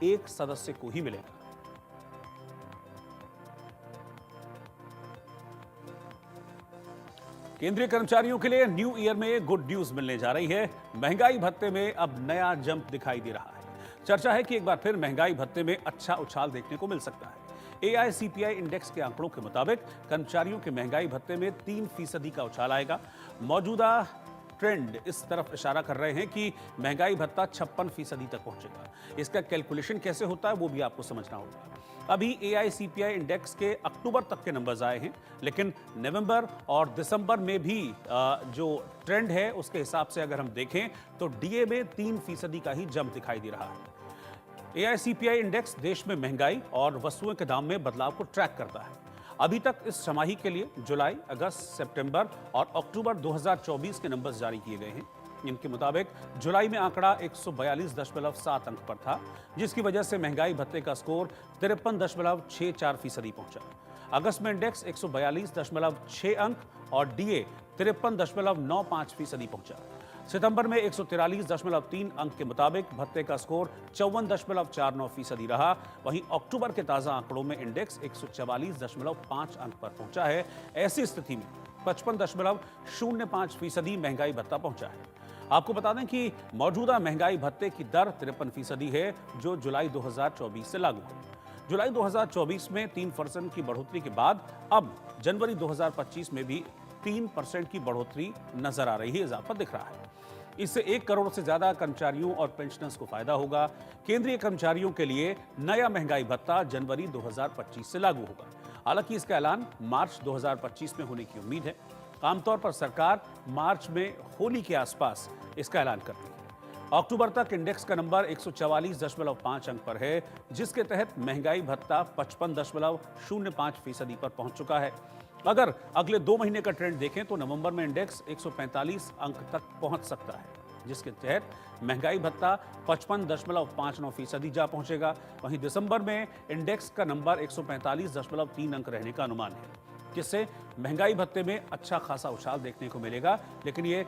एक सदस्य को ही मिलेगा। केंद्रीय कर्मचारियों के लिए न्यू ईयर में गुड न्यूज मिलने जा रही है। महंगाई भत्ते में अब नया जंप दिखाई दे रहा है। चर्चा है कि एक बार फिर महंगाई भत्ते में अच्छा उछाल देखने को मिल सकता है। AICPI इंडेक्स के आंकड़ों के मुताबिक कर्मचारियों के महंगाई भत्ते में 3% का उछाल आएगा। मौजूदा ट्रेंड इस तरफ इशारा कर रहे हैं कि महंगाई भत्ता 56% तक पहुंचेगा। इसका कैलकुलेशन कैसे होता है वो भी आपको समझना होगा। अभी AICPI इंडेक्स के अक्टूबर तक के नंबर्स आए हैं, लेकिन नवंबर और दिसंबर में भी जो ट्रेंड है उसके हिसाब से अगर हम देखें तो DA में 3% का ही जंप दिखाई दे रहा है। AICPI इंडेक्स देश में महंगाई और वस्तुओं के दाम में बदलाव को ट्रैक करता है। अभी तक इस छमाही के लिए जुलाई, अगस्त, सितंबर और अक्टूबर 2024 के नंबर्स जारी किए गए हैं। इनके मुताबिक जुलाई में आंकड़ा 142.7 अंक पर था, जिसकी वजह से महंगाई भत्ते का स्कोर 53.64% पहुंचा। अगस्त में इंडेक्स 142.6 अंक और DA 53.95% पहुंचा। सितंबर में 143.3 अंक के मुताबिक भत्ते का स्कोर 54.49% रहा। वहीं अक्टूबर के ताजा आंकड़ों में इंडेक्स 144.5 अंक पर पहुंचा है। ऐसी स्थिति में 55.05% महंगाई भत्ता पहुंचा है। आपको बता दें कि मौजूदा महंगाई भत्ते की दर 53% है, जो जुलाई 2024 से लागू है। जुलाई 2024 में 3% की बढ़ोतरी के बाद अब जनवरी 2025 में भी 3% की बढ़ोतरी नजर आ रही है, इजाफा दिख रहा है। इससे 1 करोड़ से ज्यादा कर्मचारियों और पेंशनर्स को फायदा होगा। केंद्रीय कर्मचारियों के लिए नया महंगाई भत्ता जनवरी 2025 से लागू होगा। हालांकि इसका ऐलान मार्च 2025 में होने की उम्मीद है। आमतौर पर सरकार मार्च में होली के आसपास इसका ऐलान करती है। अक्टूबर तक इंडेक्स का नंबर 144.5 अंक पर है, जिसके तहत महंगाई भत्ता 55.05% पर पहुंच चुका है। अगर अगले 2 महीने का ट्रेंड देखें तो नवंबर में इंडेक्स 145 अंक तक पहुंच सकता है, जिसके तहत महंगाई भत्ता 55.59% जा पहुंचेगा। वहीं दिसंबर में इंडेक्स का नंबर 145.3 अंक रहने का अनुमान है, जिससे महंगाई भत्ते में अच्छा खासा उछाल देखने को मिलेगा, लेकिन ये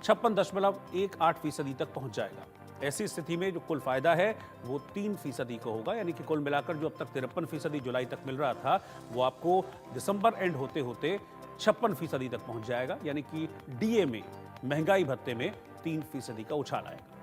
56.18% तक पहुंच जाएगा। ऐसी स्थिति में जो कुल फायदा है वो 3% को होगा, यानी कि कुल मिलाकर जो अब तक 53% जुलाई तक मिल रहा था वो आपको दिसंबर एंड होते होते 56% तक पहुंच जाएगा, यानी कि DA में महंगाई भत्ते में 3% का उछाल आएगा।